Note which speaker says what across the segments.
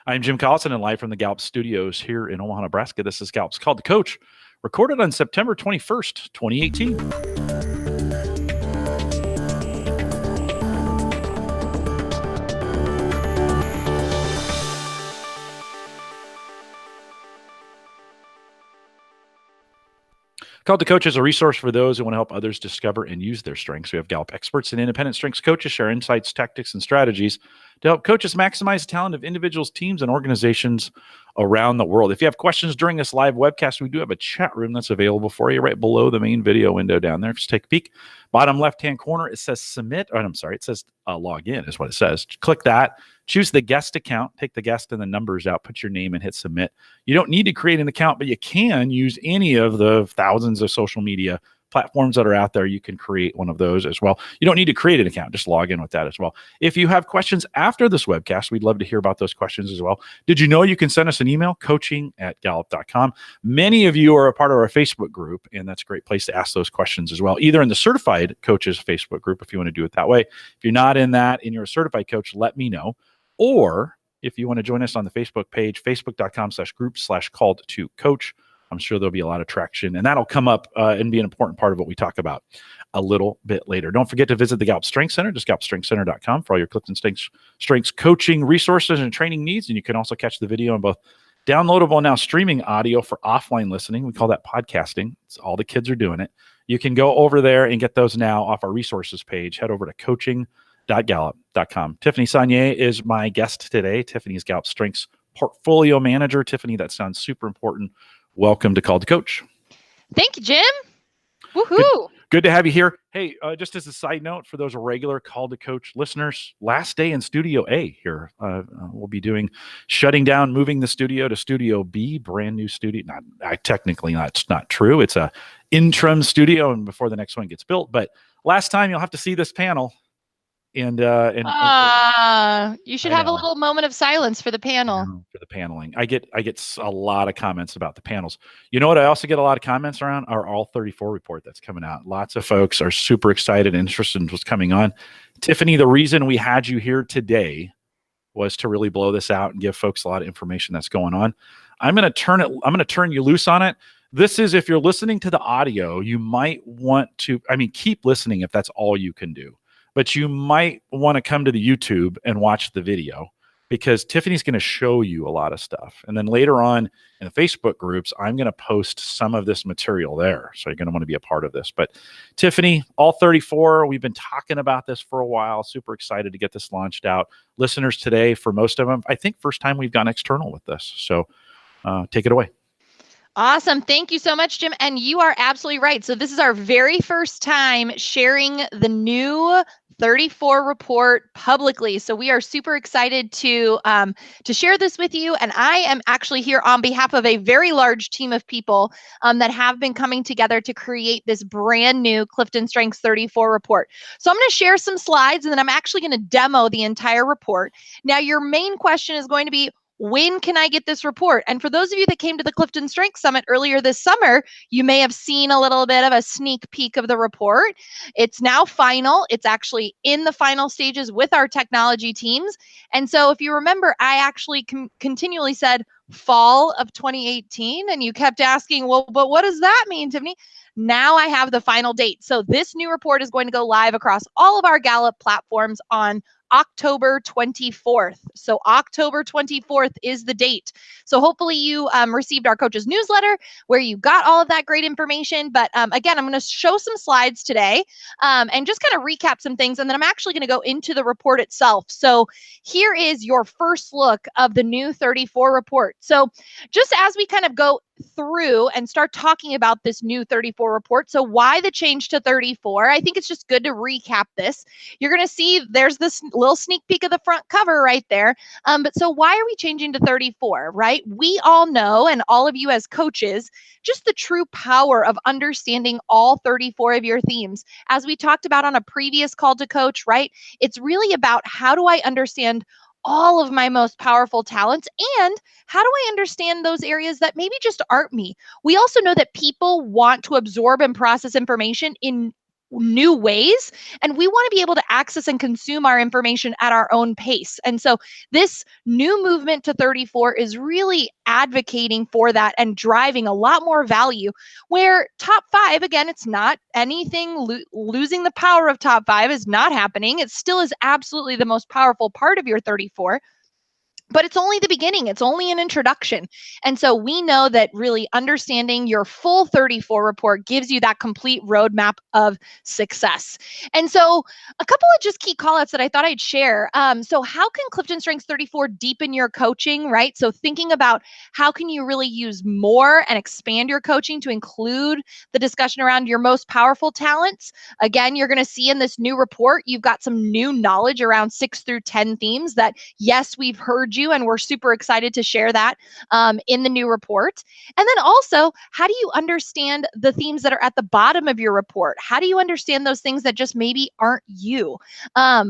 Speaker 1: I'm Jim Collison and live from the Gallup studios here in Omaha, Nebraska. This is Gallup's Called to Coach, recorded on September 21st, 2018. Called to Coach is a resource for those who want to help others discover and use their strengths. We have Gallup experts and independent strengths coaches share insights, tactics, and strategies to help coaches maximize the talent of individuals, teams, and organizations around the world. If you have questions during this live webcast, we do have a chat room that's available for you right below the main video window down there. Just take a peek. Bottom left-hand corner, it says submit. It says log in is what it says. Click that. Choose the guest account. Take the guest and the numbers out. Put your name and hit submit. You don't need to create an account, but you can use any of the thousands of social media platforms that are out there. You can create one of those as well. You don't need to create an account. Just log in with that as well. If you have questions after this webcast, we'd love to hear about those questions as well. Did you know you can send us an email, coaching@gallup.com. Many of you are a part of our Facebook group, and that's a great place to ask those questions as well, either in the Certified Coaches Facebook group if you want to do it that way. If you're not in that and you're a certified coach, let me know. Or if you want to join us on the Facebook page, facebook.com/group/called-to-coach. I'm sure there'll be a lot of traction, and that'll come up and be an important part of what we talk about a little bit later. Don't forget to visit the Gallup Strengths Center, just gallupstrengthscenter.com for all your CliftonStrengths coaching resources and training needs. And you can also catch the video in both downloadable now streaming audio for offline listening. We call that podcasting. All the kids are doing it. You can go over there and get those now off our resources page. Head over to coaching.gallup.com. Tiffany Saulnier is my guest today. Tiffany is Gallup Strengths Portfolio Manager. Tiffany, that sounds super important. Welcome to Called to Coach.
Speaker 2: Thank you, Jim. Woohoo!
Speaker 1: Good to have you here. Hey, just as a side note for those regular Called to Coach listeners, last day in Studio A here. We'll be shutting down, moving the studio to Studio B, brand new studio. Technically, it's not true. It's a interim studio, and before the next one gets built. But last time you'll have to see this panel. You
Speaker 2: should have a little moment of silence for the panel.
Speaker 1: For the paneling. I get a lot of comments about the panels. You know what I also get a lot of comments around? Our All 34 report that's coming out. Lots of folks are super excited and interested in what's coming on. Tiffany, the reason we had you here today was to really blow this out and give folks a lot of information that's going on. I'm going to turn you loose on it. This is, if you're listening to the audio, you might want to, keep listening if that's all you can do. But you might want to come to the YouTube and watch the video, because Tiffany's going to show you a lot of stuff. And then later on in the Facebook groups, I'm going to post some of this material there. So you're going to want to be a part of this. But Tiffany, All 34, we've been talking about this for a while. Super excited to get this launched out. Listeners today, for most of them, I think first time we've gone external with this. So take it away.
Speaker 2: Awesome. Thank you so much, Jim. And you are absolutely right. So this is our very first time sharing the new 34 report publicly. So we are super excited to share this with you. And I am actually here on behalf of a very large team of people that have been coming together to create this brand new CliftonStrengths 34 report. So I'm going to share some slides, and then I'm actually going to demo the entire report. Now, your main question is going to be, when can I get this report? And for those of you that came to the Clifton Strengths Summit earlier this summer, you may have seen a little bit of a sneak peek of the report. It's now final. It's actually in the final stages with our technology teams. And so if you remember, I actually continually said fall of 2018, and you kept asking, well, but what does that mean, Tiffany? Now I have the final date. So this new report is going to go live across all of our Gallup platforms on October 24th. So October 24th is the date. So hopefully you received our coaches newsletter where you got all of that great information. But again, I'm going to show some slides today and just kind of recap some things. And then I'm actually going to go into the report itself. So here is your first look of the new 34 report. So just as we kind of go through and start talking about this new 34 report. So why the change to 34? I think it's just good to recap this. You're going to see there's this little sneak peek of the front cover right there. But so why are we changing to 34, right? We all know, and all of you as coaches, just the true power of understanding all 34 of your themes. As we talked about on a previous Call to Coach, right? It's really about, how do I understand all of my most powerful talents, and how do I understand those areas that maybe just aren't me? We also know that people want to absorb and process information in new ways, and we want to be able to access and consume our information at our own pace. And so this new movement to 34 is really advocating for that and driving a lot more value, where top 5, again, it's not anything, losing the power of top 5 is not happening. It still is absolutely the most powerful part of your 34. But it's only the beginning. It's only an introduction. And so we know that really understanding your full 34 report gives you that complete roadmap of success. And so a couple of just key callouts that I thought I'd share. So how can Clifton Strengths 34 deepen your coaching, right? So thinking about how can you really use more and expand your coaching to include the discussion around your most powerful talents. Again, you're going to see in this new report, you've got some new knowledge around 6 through 10 themes that, yes, we've heard you, and we're super excited to share that in the new report. And then also, how do you understand the themes that are at the bottom of your report? How do you understand those things that just maybe aren't you?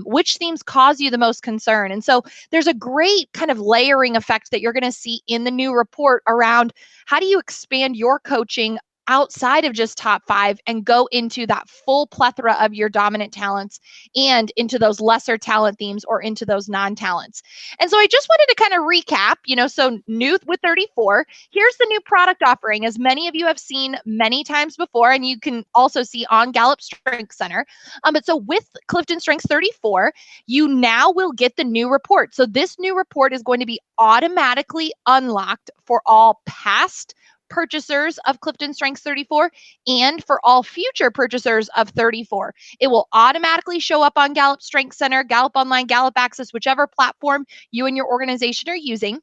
Speaker 2: Which themes cause you the most concern? And so there's a great kind of layering effect that you're going to see in the new report around how do you expand your coaching outside of just top 5 and go into that full plethora of your dominant talents and into those lesser talent themes or into those non-talents. And so I just wanted to kind of recap, so new with 34, here's the new product offering, as many of you have seen many times before, and you can also see on Gallup Strength Center. But so with Clifton Strengths 34, you now will get the new report. So this new report is going to be automatically unlocked for all past purchasers of Clifton Strengths 34 and for all future purchasers of 34. It will automatically show up on Gallup Strength Center, Gallup Online, Gallup Access, whichever platform you and your organization are using,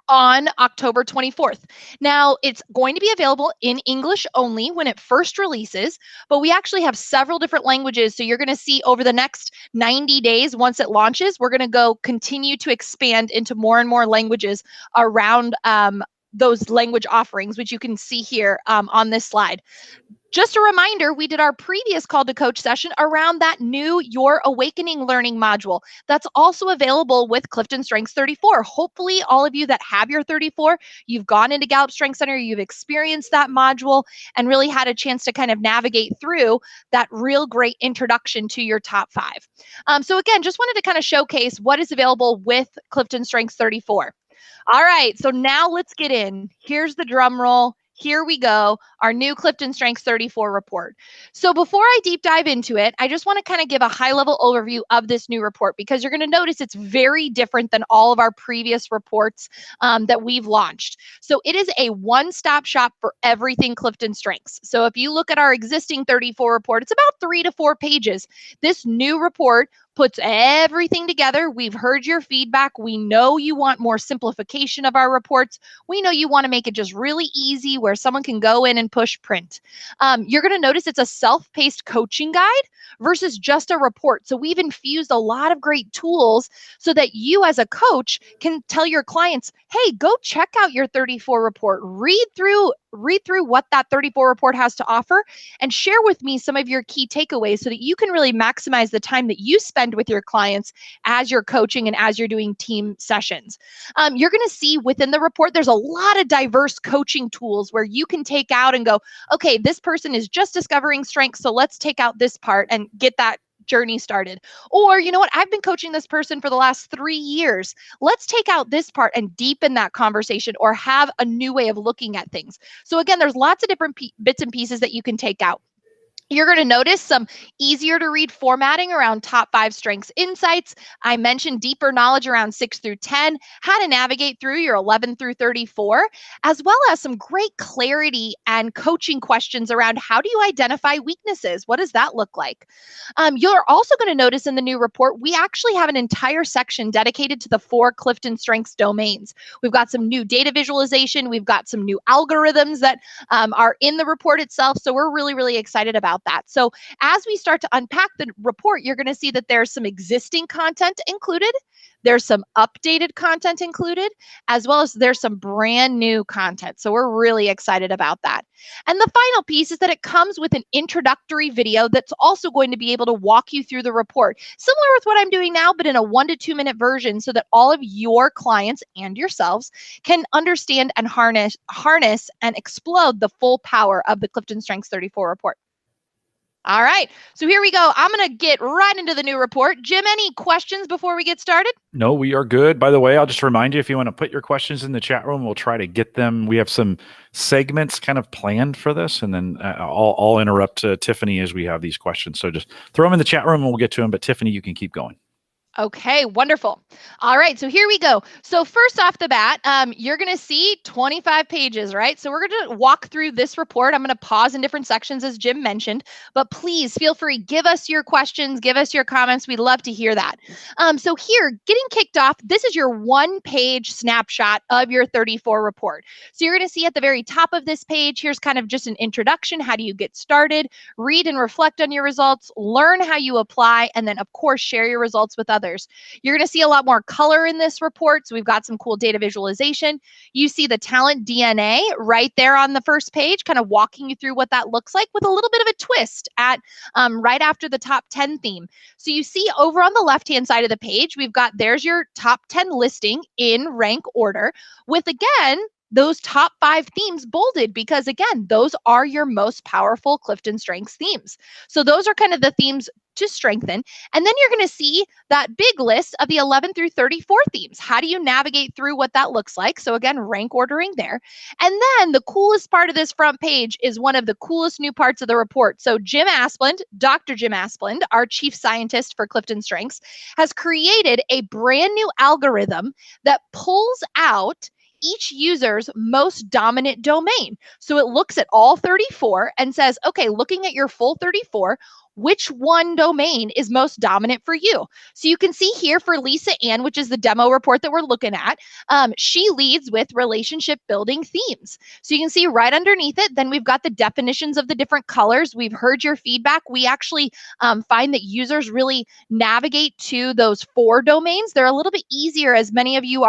Speaker 2: on October 24th. Now, it's going to be available in English only when it first releases, but we actually have several different languages. So you're going to see over the next 90 days, once it launches, we're going to continue to expand into more and more languages around those language offerings, which you can see here on this slide. Just a reminder, we did our previous Call to Coach session around that new Your Awakening learning module. That's also available with Clifton Strengths 34. Hopefully, all of you that have your 34, you've gone into Gallup Strength Center, you've experienced that module, and really had a chance to kind of navigate through that real great introduction to your top 5. So again, just wanted to kind of showcase what is available with Clifton Strengths 34. All right, so now let's get in. Here's the drum roll. Here we go, our new Clifton Strengths 34 report. So before I deep dive into it, I just want to kind of give a high-level overview of this new report, because you're going to notice it's very different than all of our previous reports that we've launched. So it is a one-stop shop for everything Clifton Strengths. So if you look at our existing 34 report, it's about 3 to 4 pages. This new report puts everything together. We've heard your feedback. We know you want more simplification of our reports. We know you want to make it just really easy where someone can go in and push print. You're going to notice it's a self-paced coaching guide versus just a report. So we've infused a lot of great tools so that you as a coach can tell your clients, hey, go check out your 34 report. Read through what that 34 report has to offer and share with me some of your key takeaways so that you can really maximize the time that you spend with your clients as you're coaching and as you're doing team sessions. You're going to see within the report, there's a lot of diverse coaching tools where you can take out and go, okay, this person is just discovering strengths, so let's take out this part and get that journey started. Or, you know what, I've been coaching this person for the last 3 years. Let's take out this part and deepen that conversation or have a new way of looking at things. So again, there's lots of different bits and pieces that you can take out. You're going to notice some easier to read formatting around top 5 strengths insights. I mentioned deeper knowledge around 6 through 10, how to navigate through your 11 through 34, as well as some great clarity and coaching questions around how do you identify weaknesses? What does that look like? You're also going to notice in the new report, we actually have an entire section dedicated to the 4 Clifton Strengths domains. We've got some new data visualization. We've got some new algorithms that are in the report itself. So we're really, really excited about that. So as we start to unpack the report, you're going to see that there's some existing content included. There's some updated content included, as well as there's some brand new content. So we're really excited about that. And the final piece is that it comes with an introductory video that's also going to be able to walk you through the report, similar with what I'm doing now, but in a 1 to 2 minute version so that all of your clients and yourselves can understand and harness and explode the full power of the Clifton Strengths 34 report. All right. So here we go. I'm going to get right into the new report. Jim, any questions before we get started?
Speaker 1: No, we are good. By the way, I'll just remind you, if you want to put your questions in the chat room, we'll try to get them. We have some segments kind of planned for this, and then I'll interrupt Tiffany as we have these questions. So just throw them in the chat room and we'll get to them. But Tiffany, you can keep going.
Speaker 2: Okay, wonderful. All right, so here we go. So first off the bat, you're going to see 25 pages, right? So we're going to walk through this report. I'm going to pause in different sections, as Jim mentioned, but please feel free, give us your questions, give us your comments. We'd love to hear that. So here, getting kicked off, this is your one-page snapshot of your 34 report. So you're going to see at the very top of this page, here's kind of just an introduction. How do you get started? Read and reflect on your results, learn how you apply, and then, of course, share your results with others. You're going to see a lot more color in this report. So we've got some cool data visualization. You see the talent DNA right there on the first page, kind of walking you through what that looks like with a little bit of a twist at right after the top 10 theme. So you see over on the left-hand side of the page, there's your top 10 listing in rank order with, again, those top 5 themes bolded, because again, those are your most powerful Clifton Strengths themes. So those are kind of the themes to strengthen. And then you're going to see that big list of the 11 through 34 themes. How do you navigate through what that looks like? So again, rank ordering there. And then the coolest part of this front page is one of the coolest new parts of the report. So Jim Asplund, Dr. Jim Asplund, our chief scientist for Clifton Strengths, has created a brand new algorithm that pulls out each user's most dominant domain. So it looks at all 34 and says, okay, looking at your full 34, which one domain is most dominant for you? So you can see here for Lisa Ann, which is the demo report that we're looking at, she leads with relationship building themes. So you can see right underneath it, then we've got the definitions of the different colors. We've heard your feedback. We actually find that users really navigate to those 4 domains. They're a little bit easier, as many of you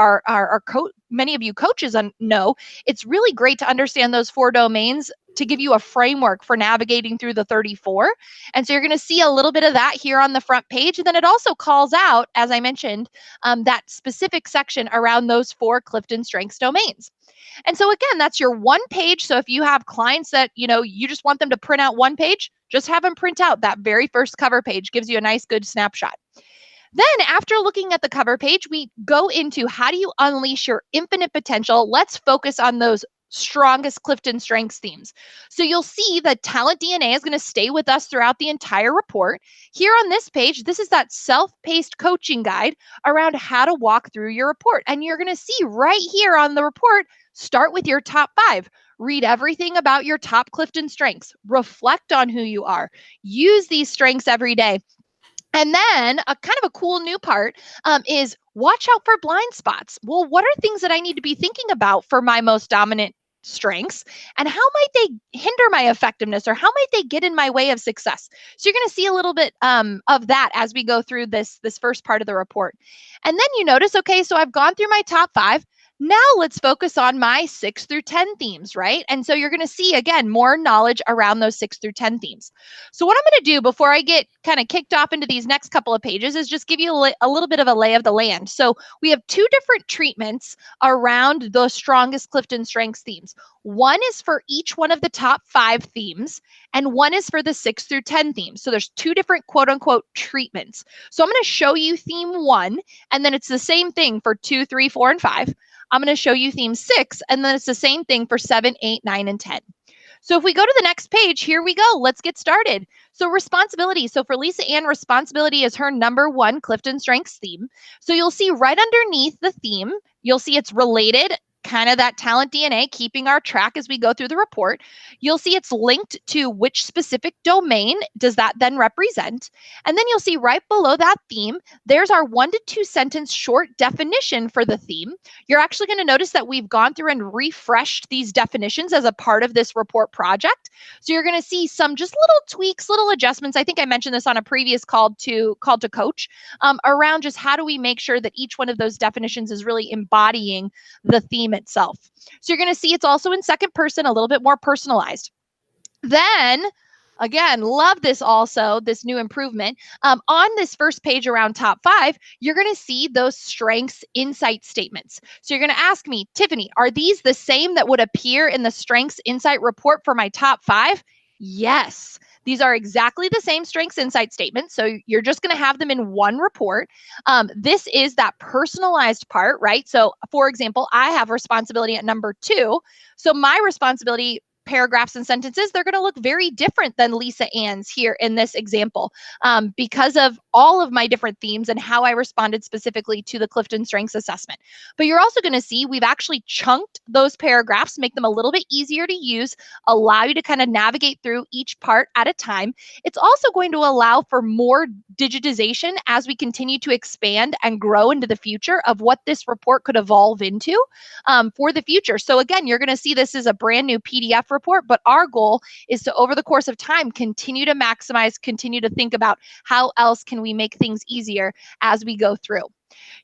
Speaker 2: many of you coaches know. It's really great to understand those 4 domains to give you a framework for navigating through the 34. And so you're going to see a little bit of that here on the front page. And then it also calls out, as I mentioned, that specific section around those 4 Clifton Strengths domains. And so again, that's your one page. So if you have clients that, you just want them to print out one page, just have them print out that very first cover page. Gives you a nice, good snapshot. Then after looking at the cover page, we go into how do you unleash your infinite potential? Let's focus on those strongest Clifton Strengths themes. So you'll see that talent DNA is going to stay with us throughout the entire report. Here on this page, this is that self-paced coaching guide around how to walk through your report. And you're going to see right here on the report, start with your top 5. Read everything about your top Clifton Strengths. Reflect on who you are. Use these strengths every day. And then a kind of a cool new part is watch out for blind spots. Well, what are things that I need to be thinking about for my most dominant strengths, and how might they hinder my effectiveness, or how might they get in my way of success? So you're going to see a little bit of that as we go through this first part of the report. And then you notice, okay, so I've gone through my top 5. Now let's focus on my 6 through 10 themes, right? And so you're going to see, again, more knowledge around those 6 through 10 themes. So what I'm going to do before I get kind of kicked off into these next couple of pages is just give you a little bit of a lay of the land. So we have 2 different treatments around the strongest Clifton Strengths themes. One is for each one of the top 5 themes, and one is for the 6 through 10 themes. So there's 2 different quote unquote treatments. So I'm going to show you theme 1, and then it's the same thing for 2, 3, 4, and 5. I'm going to show you theme 6, and then it's the same thing for 7, 8, 9, and 10. So if we go to the next page, here we go. Let's get started. So responsibility. So for Lisa Ann, responsibility is her number 1 Clifton Strengths theme. So you'll see right underneath the theme, you'll see it's related, kind of that talent DNA, keeping our track as we go through the report. You'll see it's linked to which specific domain does that then represent. And then you'll see right below that theme, there's our 1 to 2 sentence short definition for the theme. You're actually going to notice that we've gone through and refreshed these definitions as a part of this report project. So you're going to see some just little tweaks, little adjustments. I think I mentioned this on a previous call to coach around just how do we make sure that each one of those definitions is really embodying the theme itself. So you're going to see it's also in second person, a little bit more personalized. Then again, love this also, this new improvement. On this first page around top 5, you're going to see those strengths insight statements. So you're going to ask me, Tiffany, are these the same that would appear in the strengths insight report for my top 5? Yes. These are exactly the same strengths insight statements. So you're just going to have them in one report. This is that personalized part, right? So for example, I have responsibility at number 2. So my responsibility paragraphs and sentences, they're going to look very different than Lisa Ann's here in this example, because of all of my different themes and how I responded specifically to the Clifton Strengths Assessment. But you're also going to see we've actually chunked those paragraphs, make them a little bit easier to use, allow you to kind of navigate through each part at a time. It's also going to allow for more digitization as we continue to expand and grow into the future of what this report could evolve into for the future. So again, you're going to see this is a brand new PDF report, but our goal is to, over the course of time, continue to maximize, continue to think about how else can we make things easier as we go through.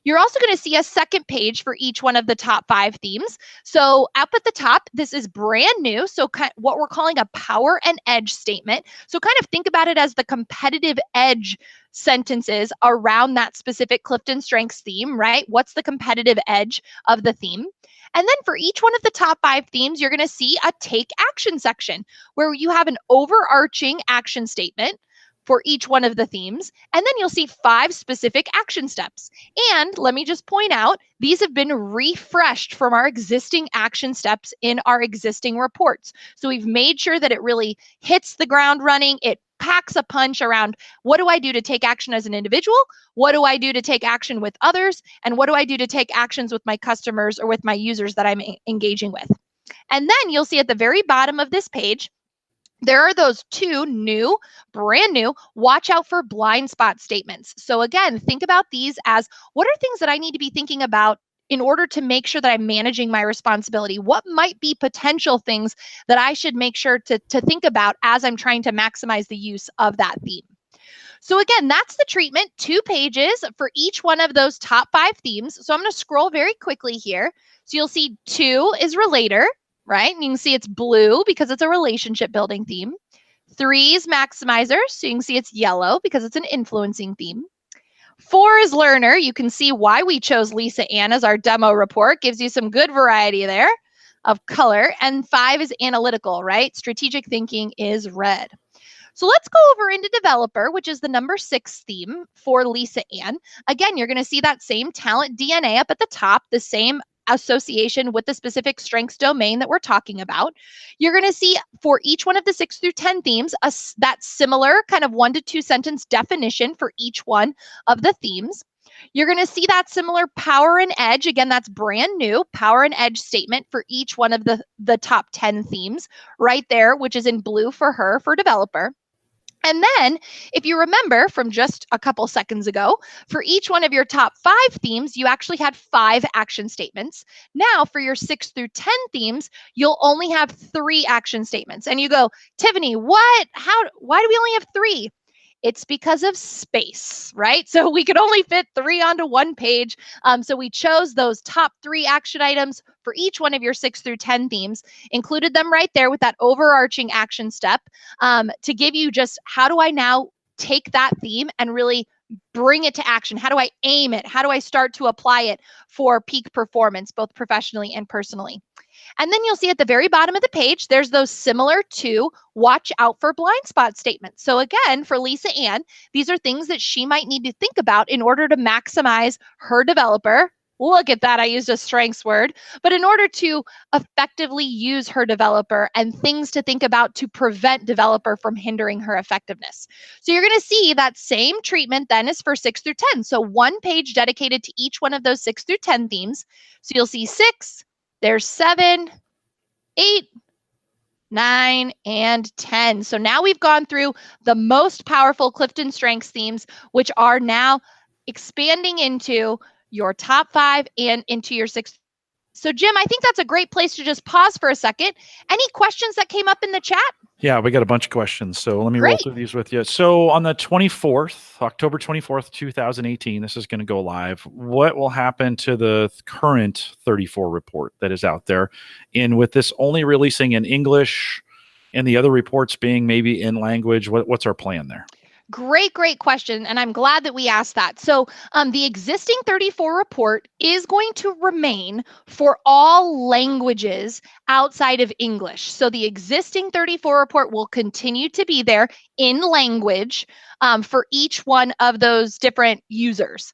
Speaker 2: You're also going to see a second page for each one of the top 5 themes. So up at the top, this is brand new. So what we're calling a power and edge statement. So kind of think about it as the competitive edge sentences around that specific Clifton Strengths theme, right? What's the competitive edge of the theme? And then for each one of the top 5 themes, you're going to see a take action section where you have an overarching action statement for each one of the themes. And then you'll see 5 specific action steps. And let me just point out, these have been refreshed from our existing action steps in our existing reports. So we've made sure that it really hits the ground running. It packs a punch around what do I do to take action as an individual? What do I do to take action with others? And what do I do to take actions with my customers or with my users that I'm engaging with? And then you'll see at the very bottom of this page, there are those 2 new, brand new, watch out for blind spot statements. So again, think about these as what are things that I need to be thinking about in order to make sure that I'm managing my responsibility? What might be potential things that I should make sure to think about as I'm trying to maximize the use of that theme? So again, that's the treatment, 2 pages for each one of those top 5 themes. So I'm going to scroll very quickly here. So you'll see 2 is relator, right? And you can see it's blue because it's a relationship building theme. 3 is maximizer. So you can see it's yellow because it's an influencing theme. 4 is learner. You can see why we chose Lisa Ann as our demo report. Gives you some good variety there of color. And 5 is analytical, right? Strategic thinking is red. So let's go over into developer, which is the number 6 theme for Lisa Ann. Again, you're going to see that same talent DNA up at the top, the same association with the specific strengths domain that we're talking about. You're going to see for each one of the 6 through 10 themes, that similar kind of 1 to 2 sentence definition for each one of the themes. You're going to see that similar power and edge. Again, that's brand new power and edge statement for each one of the top 10 themes right there, which is in blue for her, for developer. And then, if you remember from just a couple seconds ago, for each one of your top 5 themes, you actually had 5 action statements. Now, for your 6 through 10 themes, you'll only have 3 action statements. And you go, Tiffany, what? Why do we only have 3? It's because of space, right? So we could only fit 3 onto one page. So we chose those top 3 action items for each one of your 6 through 10 themes, included them right there with that overarching action step to give you just how do I now take that theme and really bring it to action? How do I aim it? How do I start to apply it for peak performance, both professionally and personally? And then you'll see at the very bottom of the page, there's those similar to watch out for blind spot statements. So again, for Lisa Ann, these are things that she might need to think about in order to maximize her developer. Look at that, I used a strengths word. But in order to effectively use her developer and things to think about to prevent developer from hindering her effectiveness. So you're going to see that same treatment then is for 6 through 10. So 1 page dedicated to each one of those 6 through 10 themes. So you'll see 6, there's 7, 8, 9, and 10. So now we've gone through the most powerful Clifton Strengths themes, which are now expanding into your top 5 and into your 6. So Jim, I think that's a great place to just pause for a second. Any questions that came up in the chat?
Speaker 1: Yeah, we got a bunch of questions. So let me roll through these with you. So on the 24th, October 24th, 2018, this is going to go live. What will happen to the current 34 report that is out there? And with this only releasing in English and the other reports being maybe in language, what's our plan there?
Speaker 2: Great question. And I'm glad that we asked that. So the existing 34 report is going to remain for all languages outside of English. So the existing 34 report will continue to be there in language for each one of those different users.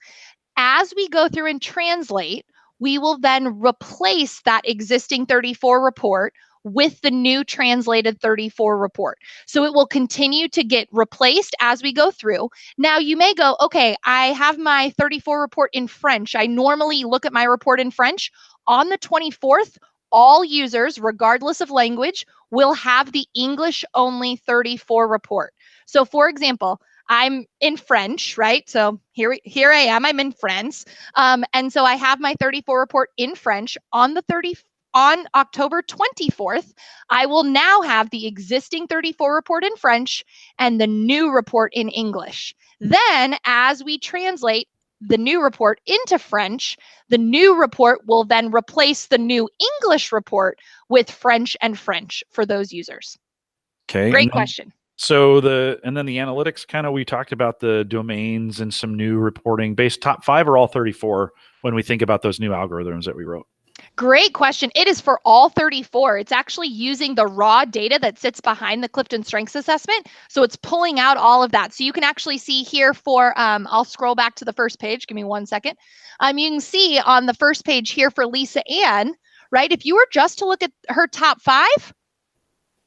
Speaker 2: As we go through and translate, we will then replace that existing 34 report with the new translated 34 report. So it will continue to get replaced as we go through. Now you may go, okay, I have my 34 report in French. I normally look at my report in French. On the 24th, all users, regardless of language, will have the English only 34 report. So for example, I'm in French, right? So here I am. I'm in France, and so I have my 34 report in French on on October 24th. I will now have the existing 34 report in French and the new report in English. Then, as we translate the new report into French, the new report will then replace the new English report with French and French for those users.
Speaker 1: Okay.
Speaker 2: Great question.
Speaker 1: So and then the analytics kind of, we talked about the domains and some new reporting based top 5 or all 34 when we think about those new algorithms that we wrote.
Speaker 2: Great question. It is for all 34. It's actually using the raw data that sits behind the Clifton Strengths Assessment. So it's pulling out all of that. So you can actually see here for, I'll scroll back to the first page. Give me 1 second. You can see on the first page here for Lisa Ann, right? If you were just to look at her top 5,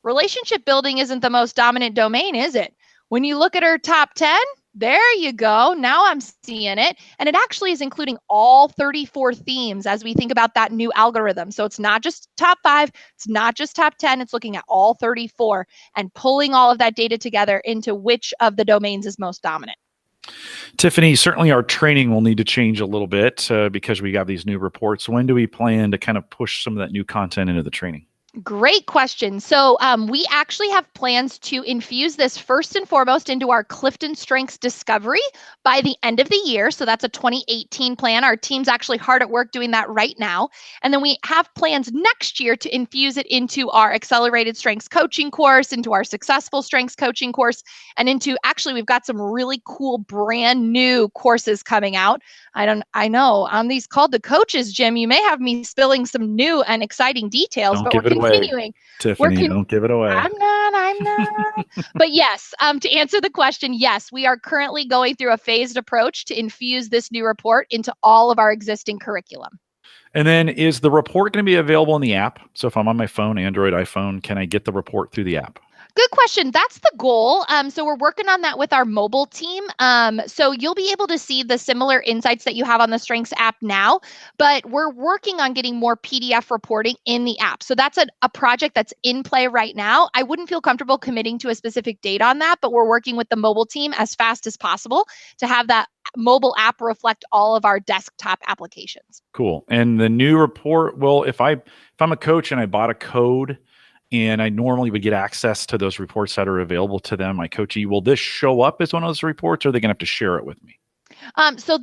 Speaker 2: relationship building isn't the most dominant domain, is it? When you look at her top 10, there you go. Now I'm seeing it. And it actually is including all 34 themes as we think about that new algorithm. So it's not just top 5, it's not just top 10, it's looking at all 34 and pulling all of that data together into which of the domains is most dominant.
Speaker 1: Tiffany, certainly our training will need to change a little bit because we got these new reports. When do we plan to kind of push some of that new content into the training?
Speaker 2: Great question. So we actually have plans to infuse this first and foremost into our Clifton Strengths Discovery by the end of the year. So that's a 2018 plan. Our team's actually hard at work doing that right now. And then we have plans next year to infuse it into our Accelerated Strengths Coaching course, into our Successful Strengths Coaching course, and into, actually, we've got some really cool brand new courses coming out. I know on these Called to Coaches, Jim, you may have me spilling some new and exciting details, but we're continuing.
Speaker 1: Tiffany, don't give it away.
Speaker 2: I'm not. But yes, to answer the question, yes, we are currently going through a phased approach to infuse this new report into all of our existing curriculum.
Speaker 1: And then is the report going to be available in the app? So if I'm on my phone, Android, iPhone, can I get the report through the app?
Speaker 2: Good question. That's the goal. So we're working on that with our mobile team. So you'll be able to see the similar insights that you have on the Strengths app now, but we're working on getting more PDF reporting in the app. So that's a project that's in play right now. I wouldn't feel comfortable committing to a specific date on that, but we're working with the mobile team as fast as possible to have that mobile app reflect all of our desktop applications.
Speaker 1: Cool. And the new report, well, if I'm a coach and I bought a code, and I normally would get access to those reports that are available to them, my coachee, will this show up as one of those reports, or are they going to have to share it with me?
Speaker 2: So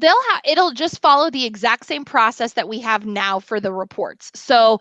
Speaker 2: it'll just follow the exact same process that we have now for the reports. So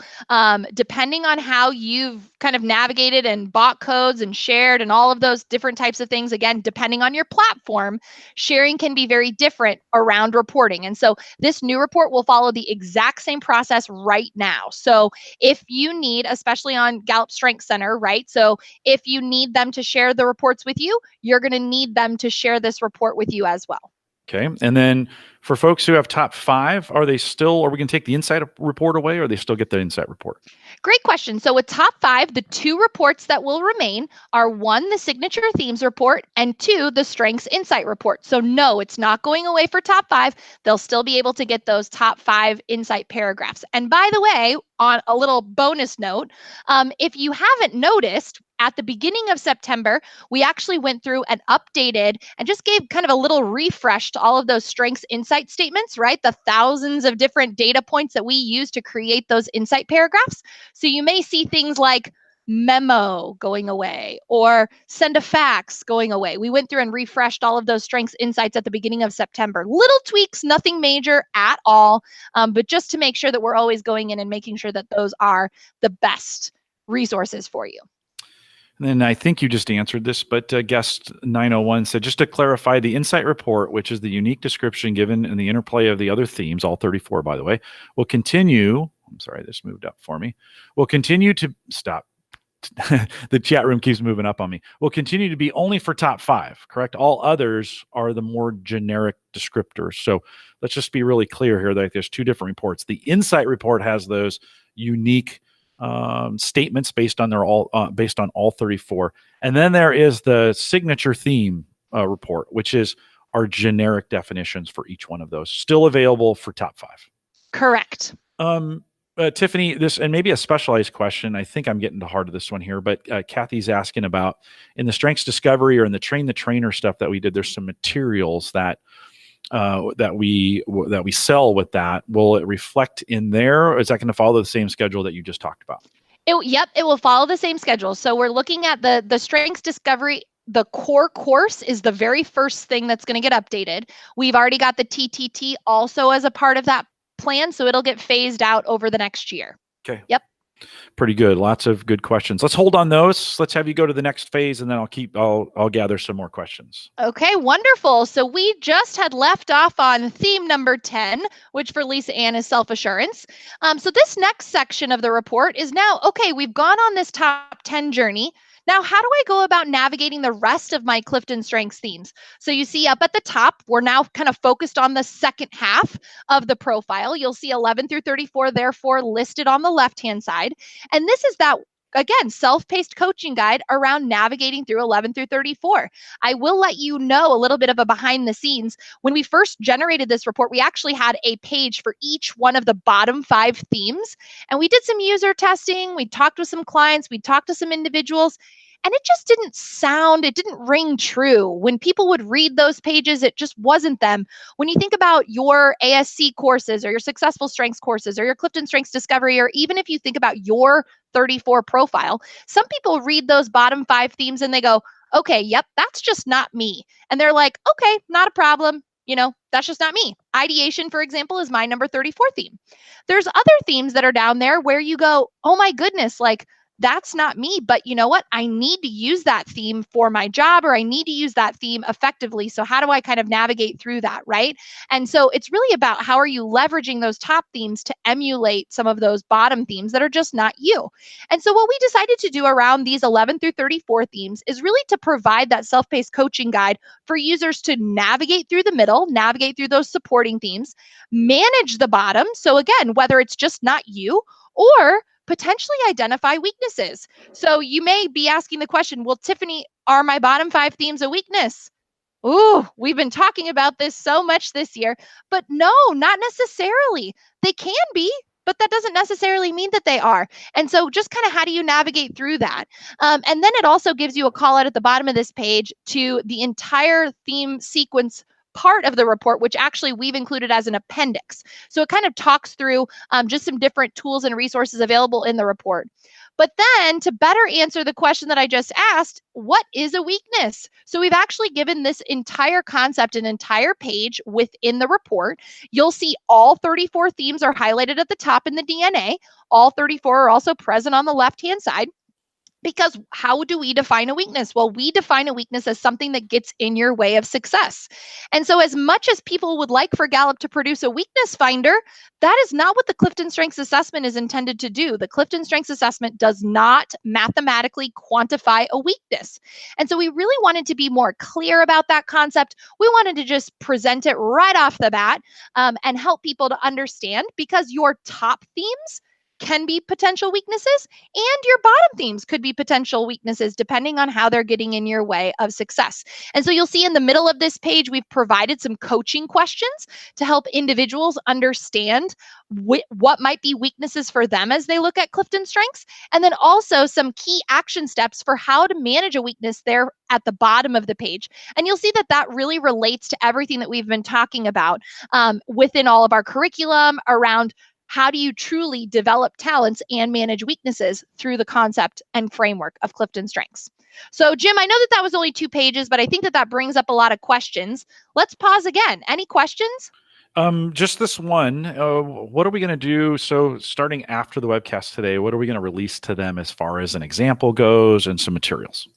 Speaker 2: depending on how you've kind of navigated and bought codes and shared and all of those different types of things, again, depending on your platform, sharing can be very different around reporting. And so this new report will follow the exact same process right now. So if you need, especially on Gallup Strength Center, right? So if you need them to share the reports with you, you're going to need them to share this report with you as well.
Speaker 1: Okay. And then for folks who have top 5, are we going to take the insight report away, or they still get the insight report?
Speaker 2: Great question. So with top 5, the 2 reports that will remain are 1, the signature themes report, and 2, the strengths insight report. So no, it's not going away for top 5. They'll still be able to get those top 5 insight paragraphs. And by the way, on a little bonus note, if you haven't noticed, at the beginning of September, we actually went through and updated and just gave kind of a little refresh to all of those strengths insight statements, right? The thousands of different data points that we use to create those insight paragraphs. So you may see things like memo going away or send a fax going away. We went through and refreshed all of those strengths insights at the beginning of September. Little tweaks, nothing major at all, but just to make sure that we're always going in and making sure that those are the best resources for you.
Speaker 1: And then I think you just answered this, but guest 901 said, just to clarify, the insight report, which is the unique description given in the interplay of the other themes, all 34, by the way, will continue. I'm sorry, this moved up for me. Will continue to stop. The chat room keeps moving up on me. Will continue to be only for top 5, correct? All others are the more generic descriptors. So let's just be really clear here that there's 2 different reports. The insight report has those unique statements based on all 34, and then there is the signature theme report, which is our generic definitions for each one of those, still available for top 5.
Speaker 2: Correct.
Speaker 1: Tiffany, this, and maybe a specialized question, I think I'm getting to the heart of this one here, but Kathy's asking about, in the strengths discovery or in the train the trainer stuff that we did, there's some materials that we sell with that. Will it reflect in there, or is that going to follow the same schedule that you just talked about?
Speaker 2: Yep, it will follow the same schedule. So we're looking at the strengths discovery. The core course is the very first thing that's going to get updated. We've already got the TTT also as a part of that plan, so it'll get phased out over the next year.
Speaker 1: Okay.
Speaker 2: Yep.
Speaker 1: Pretty good. Lots of good questions. Let's hold on those. Let's have you go to the next phase, and then I'll gather some more questions.
Speaker 2: Okay, wonderful. So we just had left off on theme number 10, which for Lisa Ann is self-assurance. So this next section of the report is now, okay, we've gone on this top 10 journey. Now, how do I go about navigating the rest of my Clifton Strengths themes? So you see up at the top, we're now kind of focused on the second half of the profile. You'll see 11 through 34, therefore, listed on the left-hand side. And this is that, again, self-paced coaching guide around navigating through 11 through 34. I will let you know a little bit of a behind the scenes. When we first generated this report, we actually had a page for each one of the bottom 5 themes. And we did some user testing. We talked with some clients. We talked to some individuals. And it just it didn't ring true. When people would read those pages, it just wasn't them. When you think about your ASC courses or your Successful Strengths courses or your Clifton Strengths Discovery, or even if you think about your 34 profile, some people read those bottom 5 themes and they go, okay, yep, that's just not me. And they're like, okay, not a problem. That's just not me. Ideation, for example, is my number 34 theme. There's other themes that are down there where you go, oh my goodness, like, that's not me, but you know what? I need to use that theme for my job, or I need to use that theme effectively. So how do I kind of navigate through that, right? And so it's really about how are you leveraging those top themes to emulate some of those bottom themes that are just not you. And so what we decided to do around these 11 through 34 themes is really to provide that self-paced coaching guide for users to navigate through the middle, navigate through those supporting themes, manage the bottom. So again, whether it's just not you, or potentially identify weaknesses. So you may be asking the question, well, Tiffany, are my bottom 5 themes a weakness? Ooh, we've been talking about this so much this year, but no, not necessarily. They can be, but that doesn't necessarily mean that they are. And so just kind of how do you navigate through that? And then it also gives you a call out at the bottom of this page to the entire theme sequence part of the report, which actually we've included as an appendix. So it kind of talks through just some different tools and resources available in the report. But then to better answer the question that I just asked, what is a weakness? So we've actually given this entire concept an entire page within the report. You'll see all 34 themes are highlighted at the top in the DNA. All 34 are also present on the left-hand side. Because how do we define a weakness? Well, we define a weakness as something that gets in your way of success. And so as much as people would like for Gallup to produce a weakness finder, that is not what the Clifton Strengths Assessment is intended to do. The Clifton Strengths Assessment does not mathematically quantify a weakness. And so we really wanted to be more clear about that concept. We wanted to just present it right off the bat and help people to understand, because your top themes can be potential weaknesses and your bottom themes could be potential weaknesses depending on how they're getting in your way of success. And so you'll see in the middle of this page, we've provided some coaching questions to help individuals understand what might be weaknesses for them as they look at Clifton Strengths, and then also some key action steps for how to manage a weakness there at the bottom of the page. And you'll see that that really relates to everything that we've been talking about within all of our curriculum around how do you truly develop talents and manage weaknesses through the concept and framework of Clifton Strengths. So, Jim, I know that that was only 2 pages, but I think that that brings up a lot of questions. Let's pause again. Any questions?
Speaker 1: Just this one. What are we going to do? So starting after the webcast today, what are we going to release to them as far as an example goes and some materials?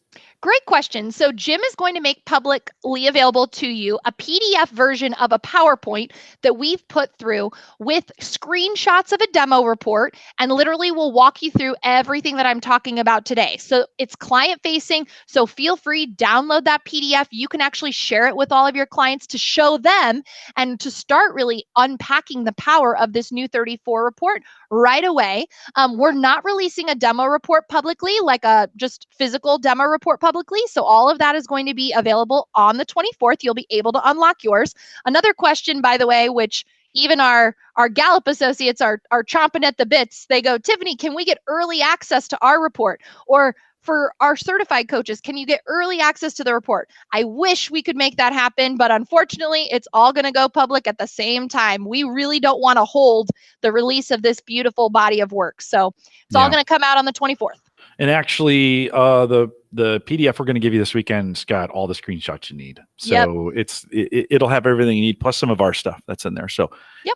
Speaker 2: Great question. So Jim is going to make publicly available to you a PDF version of a PowerPoint that we've put through with screenshots of a demo report, and literally will walk you through everything that I'm talking about today. So it's client facing. So feel free, download that PDF. You can actually share it with all of your clients to show them and to start really unpacking the power of this new 34 report right away. We're not releasing a demo report publicly, like a just physical demo report publicly. So all of that is going to be available on the 24th. You'll be able to unlock yours. Another question, by the way, which even our Gallup associates are chomping at the bits. They go, Tiffany, can we get early access to our report? Or for our certified coaches, can you get early access to the report? I wish we could make that happen, but unfortunately, it's all going to go public at the same time. We really don't want to hold the release of this beautiful body of work. So it's all going to come out on the 24th.
Speaker 1: And actually, the PDF we're going to give you this weekend's got all the screenshots you need. So it'll have everything you need, plus some of our stuff that's in there. So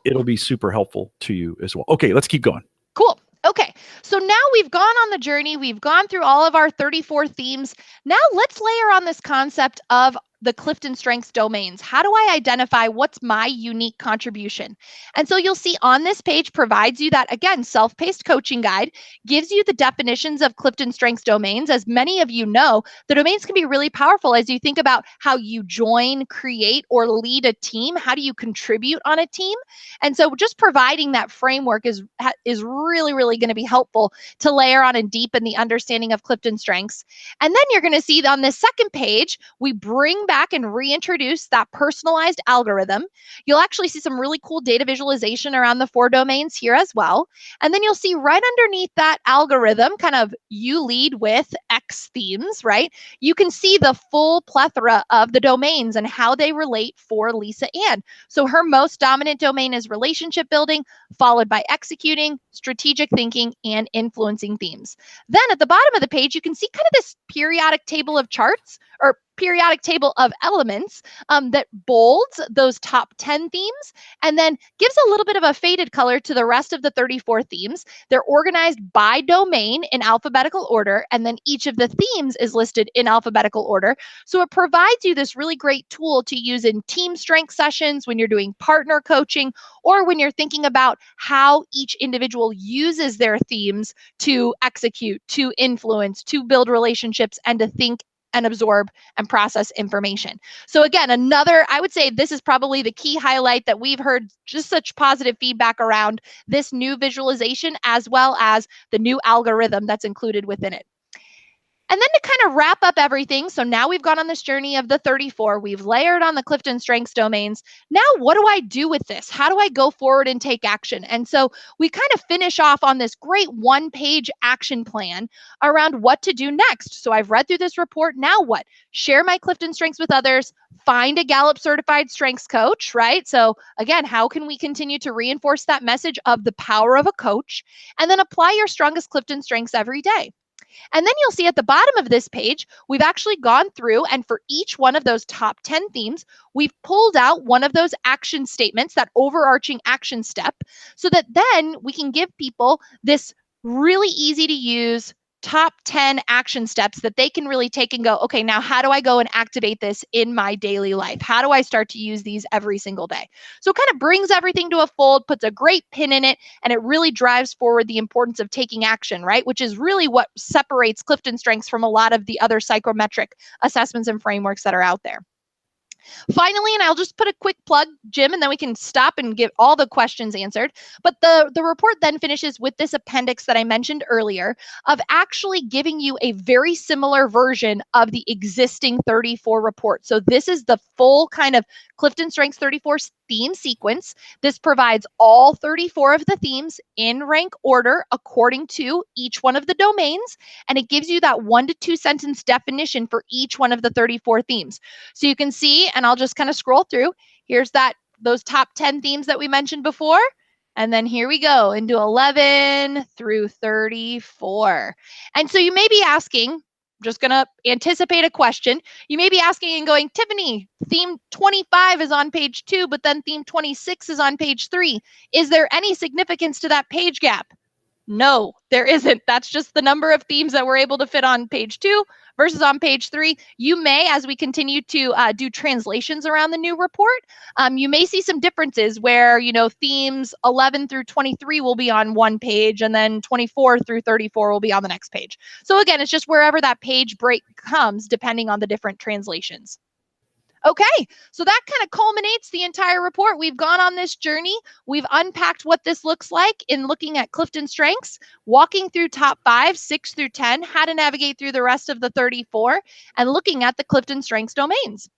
Speaker 1: it'll be super helpful to you as well. Okay, let's keep going.
Speaker 2: Cool. Okay, so now we've gone on the journey. We've gone through all of our 34 themes. Now let's layer on this concept of the CliftonStrengths domains. How do I identify what's my unique contribution? And so you'll see on this page provides you that, again, self-paced coaching guide, gives you the definitions of CliftonStrengths domains. As many of you know, the domains can be really powerful as you think about how you join, create, or lead a team. How do you contribute on a team? And so just providing that framework is really, really going to be helpful to layer on and deepen the understanding of CliftonStrengths. And then you're going to see on this second page, we bring back and reintroduce that personalized algorithm. You'll actually see some really cool data visualization around the 4 domains here as well. And then you'll see right underneath that algorithm, kind of you lead with X themes, right? You can see the full plethora of the domains and how they relate for Lisa Ann. So her most dominant domain is relationship building, followed by executing, strategic thinking, and influencing themes. Then at the bottom of the page, you can see kind of this periodic table of charts, or periodic table of elements that bolds those top 10 themes and then gives a little bit of a faded color to the rest of the 34 themes. They're organized by domain in alphabetical order, and then each of the themes is listed in alphabetical order. So it provides you this really great tool to use in team strength sessions, when you're doing partner coaching, or when you're thinking about how each individual uses their themes to execute, to influence, to build relationships, and to think and absorb and process information. So again, I would say this is probably the key highlight that we've heard just such positive feedback around this new visualization, as well as the new algorithm that's included within it. And then to kind of wrap up everything, so now we've gone on this journey of the 34, we've layered on the CliftonStrengths domains. Now, what do I do with this? How do I go forward and take action? And so we kind of finish off on this great 1-page action plan around what to do next. So I've read through this report. Now what? Share my CliftonStrengths with others. Find a Gallup certified strengths coach, right? So again, how can we continue to reinforce that message of the power of a coach? And then apply your strongest CliftonStrengths every day. And then you'll see at the bottom of this page, we've actually gone through, and for each one of those top 10 themes, we've pulled out one of those action statements, that overarching action step, so that then we can give people this really easy to use top 10 action steps that they can really take and go, okay, now how do I go and activate this in my daily life? How do I start to use these every single day? So it kind of brings everything to a fold, puts a great pin in it, and it really drives forward the importance of taking action, right? Which is really what separates CliftonStrengths from a lot of the other psychometric assessments and frameworks that are out there. Finally, and I'll just put a quick plug, Jim, and then we can stop and get all the questions answered. But the report then finishes with this appendix that I mentioned earlier of actually giving you a very similar version of the existing 34 report. So this is the full kind of CliftonStrengths 34 theme sequence. This provides all 34 of the themes in rank order according to each one of the domains, and it gives you that 1 to 2 sentence definition for each one of the 34 themes. So you can see, and I'll just kind of scroll through, here's those top 10 themes that we mentioned before. And then here we go into 11 through 34. And so you may be asking, just going to anticipate a question. You may be asking and going, Tiffany, theme 25 is on page 2, but then theme 26 is on page 3. Is there any significance to that page gap? No, there isn't. That's just the number of themes that we're able to fit on page 2 versus on page 3. You may, as we continue to do translations around the new report, you may see some differences where, themes 11 through 23 will be on one page, and then 24 through 34 will be on the next page. So again, it's just wherever that page break comes, depending on the different translations. Okay, so that kind of culminates the entire report. We've gone on this journey. We've unpacked what this looks like in looking at Clifton Strengths, walking through top 5, 6 through 10, how to navigate through the rest of the 34, and looking at the Clifton Strengths domains.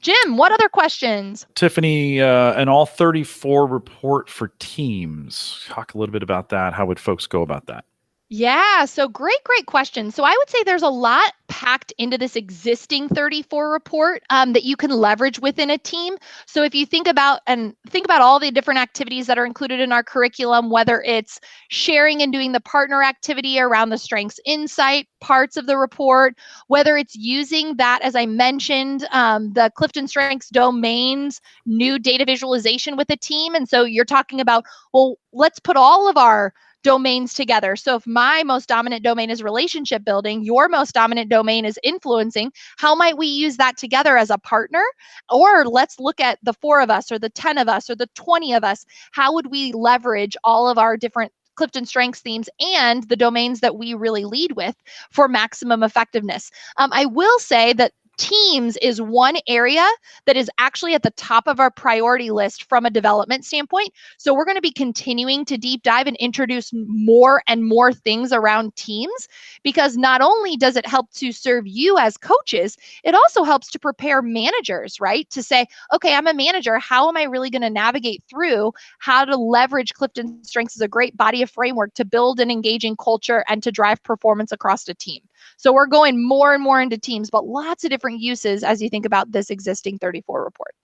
Speaker 2: Jim, what other questions?
Speaker 1: Tiffany, an all 34 report for teams. Talk a little bit about that. How would folks go about that?
Speaker 2: Yeah, so great question. So I would say there's a lot packed into this existing 34 report that you can leverage within a team. So if you think about all the different activities that are included in our curriculum, whether it's sharing and doing the partner activity around the strengths insight parts of the report, whether it's using that, as I mentioned, the Clifton Strengths domains, new data visualization with a team. And so you're talking about, well, let's put all of our domains together. So if my most dominant domain is relationship building, your most dominant domain is influencing, how might we use that together as a partner? Or let's look at the 4 of us or the 10 of us or the 20 of us. How would we leverage all of our different Clifton Strengths themes and the domains that we really lead with for maximum effectiveness? I will say that teams is one area that is actually at the top of our priority list from a development standpoint. So we're going to be continuing to deep dive and introduce more and more things around teams, because not only does it help to serve you as coaches, it also helps to prepare managers, right? To say, okay, I'm a manager. How am I really going to navigate through how to leverage Clifton Strengths as a great body of framework to build an engaging culture and to drive performance across a team? So we're going more and more into teams, but lots of different uses as you think about this existing 34 report.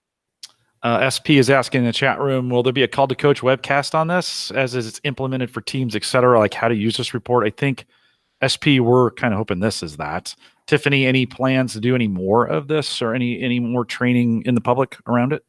Speaker 1: SP is asking in the chat room, will there be a call to coach webcast on this as it's implemented for teams, et cetera, like how to use this report? I think SP, we're kind of hoping this is that. Tiffany, any plans to do any more of this or any more training in the public around it?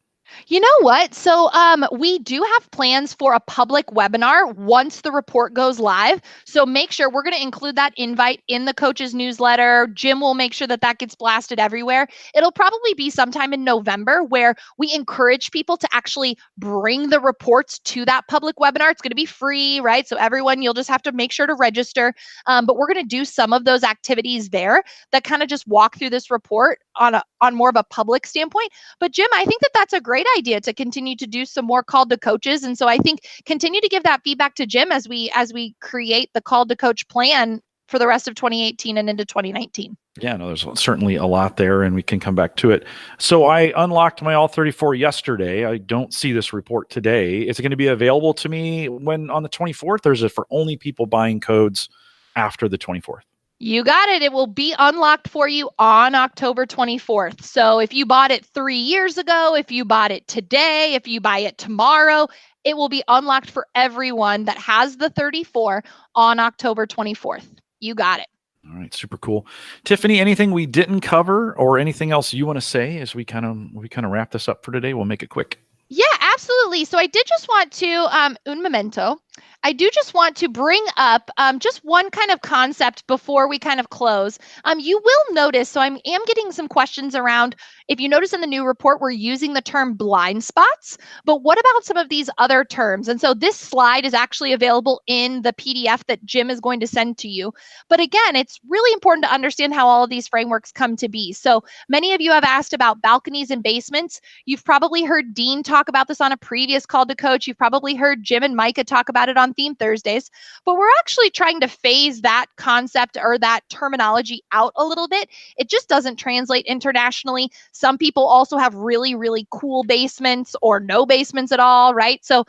Speaker 2: You know what? So we do have plans for a public webinar once the report goes live. So make sure we're going to include that invite in the coach's newsletter. Jim will make sure that that gets blasted everywhere. It'll probably be sometime in November where we encourage people to actually bring the reports to that public webinar. It's going to be free, right? So everyone, you'll just have to make sure to register. But we're going to do some of those activities there that kind of just walk through this report on more of a public standpoint. But Jim, I think that that's a great idea to continue to do some more call to coaches. And so I think continue to give that feedback to Jim as we create the call to coach plan for the rest of 2018 and into 2019.
Speaker 1: Yeah, no, there's certainly a lot there, and we can come back to it. So I unlocked my all 34 yesterday. I don't see this report today. Is it going to be available to me when on the 24th, or is it for only people buying codes after the 24th?
Speaker 2: You got it. It will be unlocked for you on October 24th. So if you bought it 3 years ago, if you bought it today, if you buy it tomorrow, it will be unlocked for everyone that has the 34 on October 24th. You got it.
Speaker 1: All right, super cool. Tiffany, anything we didn't cover or anything else you want to say as we kind of wrap this up for today? We'll make it quick.
Speaker 2: Yeah, absolutely. So I did just want to, un momento, I do just want to bring up just one kind of concept before we kind of close. You will notice, so I am getting some questions around, if you notice in the new report, we're using the term blind spots, but what about some of these other terms? And so this slide is actually available in the PDF that Jim is going to send to you. But again, it's really important to understand how all of these frameworks come to be. So many of you have asked about balconies and basements. You've probably heard Dean talk about this on a previous call to coach. You've probably heard Jim and Micah talk about it on Theme Thursdays, but we're actually trying to phase that concept or that terminology out a little bit. It just doesn't translate internationally. Some people also have really, really cool basements or no basements at all, right? So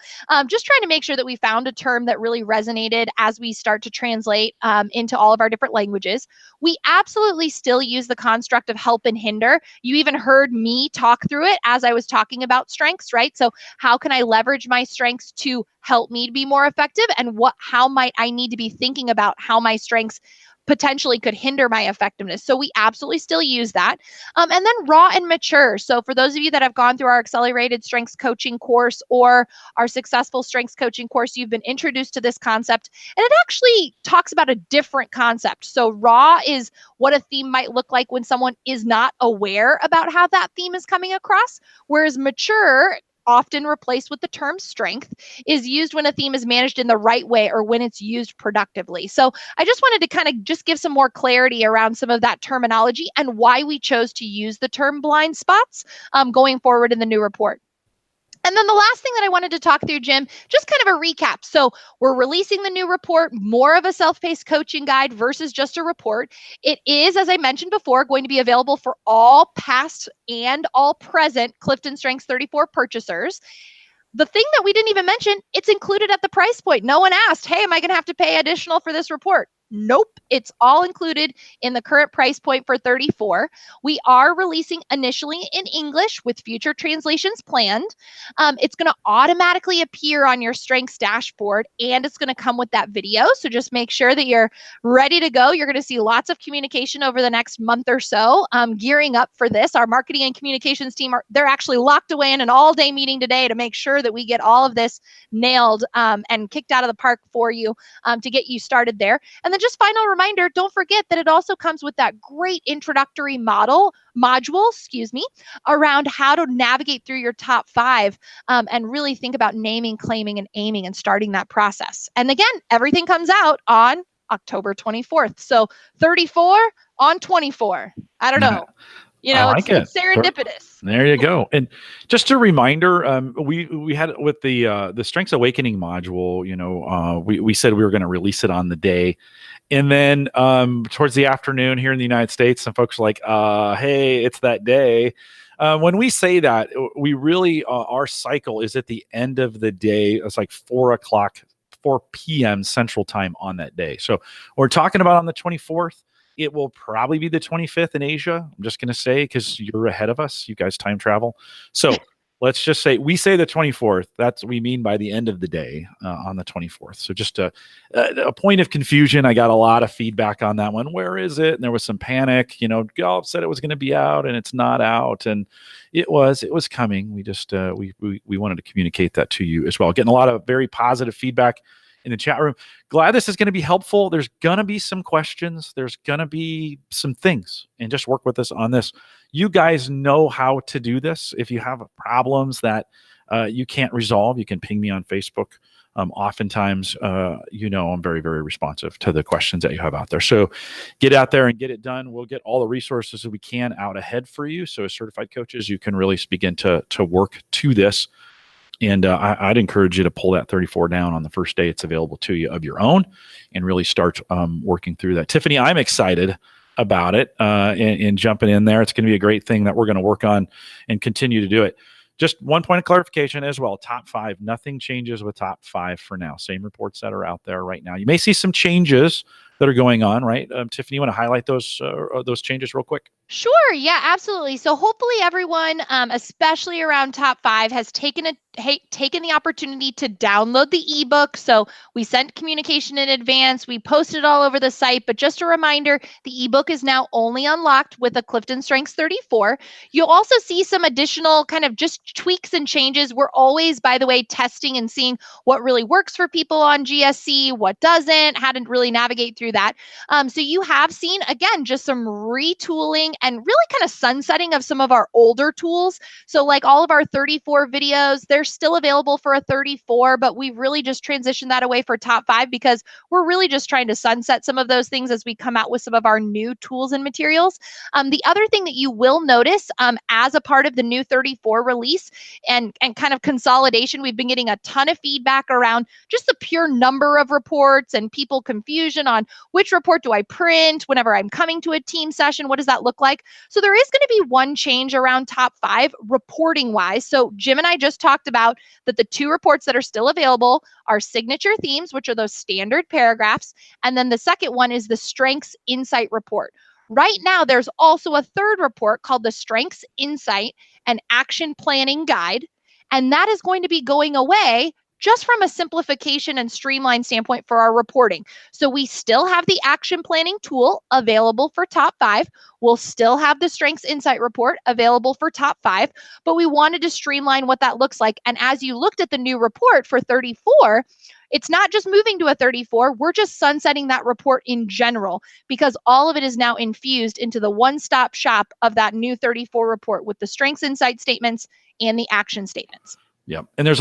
Speaker 2: just trying to make sure that we found a term that really resonated as we start to translate into all of our different languages. We absolutely still use the construct of help and hinder. You even heard me talk through it as I was talking about strengths, right? So how can I leverage my strengths to help me to be more effective, and how might I need to be thinking about how my strengths potentially could hinder my effectiveness. So we absolutely still use that. And then raw and mature. So for those of you that have gone through our accelerated strengths coaching course or our successful strengths coaching course, you've been introduced to this concept, and it actually talks about a different concept. So raw is what a theme might look like when someone is not aware about how that theme is coming across, whereas mature, often replaced with the term strength, is used when a theme is managed in the right way or when it's used productively. So I just wanted to kind of just give some more clarity around some of that terminology and why we chose to use the term blind spots going forward in the new report. And then the last thing that I wanted to talk through, Jim, just kind of a recap. So we're releasing the new report, more of a self-paced coaching guide versus just a report. It is, as I mentioned before, going to be available for all past and all present CliftonStrengths 34 purchasers. The thing that we didn't even mention, it's included at the price point. No one asked, hey, am I going to have to pay additional for this report? Nope, it's all included in the current price point for 34. We are releasing initially in English with future translations planned. It's going to automatically appear on your strengths dashboard, and it's going to come with that video. So just make sure that you're ready to go. You're going to see lots of communication over the next month or so, gearing up for this. Our marketing and communications team, they're actually locked away in an all-day meeting today to make sure that we get all of this nailed and kicked out of the park for you to get you started there. And then just final reminder, don't forget that it also comes with that great introductory module, around how to navigate through your top 5 and really think about naming, claiming, and aiming and starting that process. And again, everything comes out on October 24th. So 34 on 24. I don't know. You know,
Speaker 1: like
Speaker 2: it's serendipitous.
Speaker 1: There you go. And just a reminder, we had with the Strengths Awakening module, you know, we said we were going to release it on the day. And then towards the afternoon here in the United States, some folks are like, hey, it's that day. When we say that, we really, our cycle is at the end of the day. It's like 4 p.m. Central Time on that day. So we're talking about on the 24th. It will probably be the 25th in Asia. I'm just going to say, because you're ahead of us. You guys time travel. So let's just say, we say the 24th. That's what we mean by the end of the day on the 24th. So just a point of confusion. I got a lot of feedback on that one. Where is it? And there was some panic. You know, Gallup said it was going to be out and it's not out. And it was coming. We just, we wanted to communicate that to you as well. Getting a lot of very positive feedback in the chat room. Glad this is going to be helpful. There's going to be some questions. There's going to be some things, and just work with us on this. You guys know how to do this. If you have problems that you can't resolve, you can ping me on Facebook. Oftentimes, you know, I'm very, very responsive to the questions that you have out there. So get out there and get it done. We'll get all the resources that we can out ahead for you. So as certified coaches, you can really begin to work to this. And I'd encourage you to pull that 34 down on the first day it's available to you of your own, and really start working through that. Tiffany, I'm excited about it and jumping in there. It's going to be a great thing that we're going to work on and continue to do it. Just one point of clarification as well. Top 5, nothing changes with top 5 for now. Same reports that are out there right now. You may see some changes that are going on, right? Tiffany, you want to highlight those changes real quick?
Speaker 2: Sure. Yeah, absolutely. So hopefully everyone, especially around top 5, has taken the opportunity to download the ebook. So we sent communication in advance. We posted it all over the site. But just a reminder, the ebook is now only unlocked with a CliftonStrengths 34. You'll also see some additional kind of just tweaks and changes. We're always, by the way, testing and seeing what really works for people on GSC, what doesn't, how to really navigate through that. So you have seen, again, just some retooling and really kind of sunsetting of some of our older tools. So like all of our 34 videos, they're still available for a 34, but we've really just transitioned that away for top 5 because we're really just trying to sunset some of those things as we come out with some of our new tools and materials. The other thing that you will notice as a part of the new 34 release and kind of consolidation, we've been getting a ton of feedback around just the pure number of reports and people confusion on which report do I print whenever I'm coming to a team session. What does that look like? So there is going to be one change around top 5 reporting wise. So Jim and I just talked about that the 2 reports that are still available are signature themes, which are those standard paragraphs. And then the second one is the Strengths Insight report. Right now, there's also a third report called the Strengths Insight and Action Planning Guide. And that is going to be going away just from a simplification and streamline standpoint for our reporting. So we still have the action planning tool available for top 5. We'll still have the Strengths Insight Report available for top 5, but we wanted to streamline what that looks like. And as you looked at the new report for 34, it's not just moving to a 34, we're just sunsetting that report in general because all of it is now infused into the one-stop shop of that new 34 report with the Strengths Insight statements and the action statements.
Speaker 1: Yeah. And there's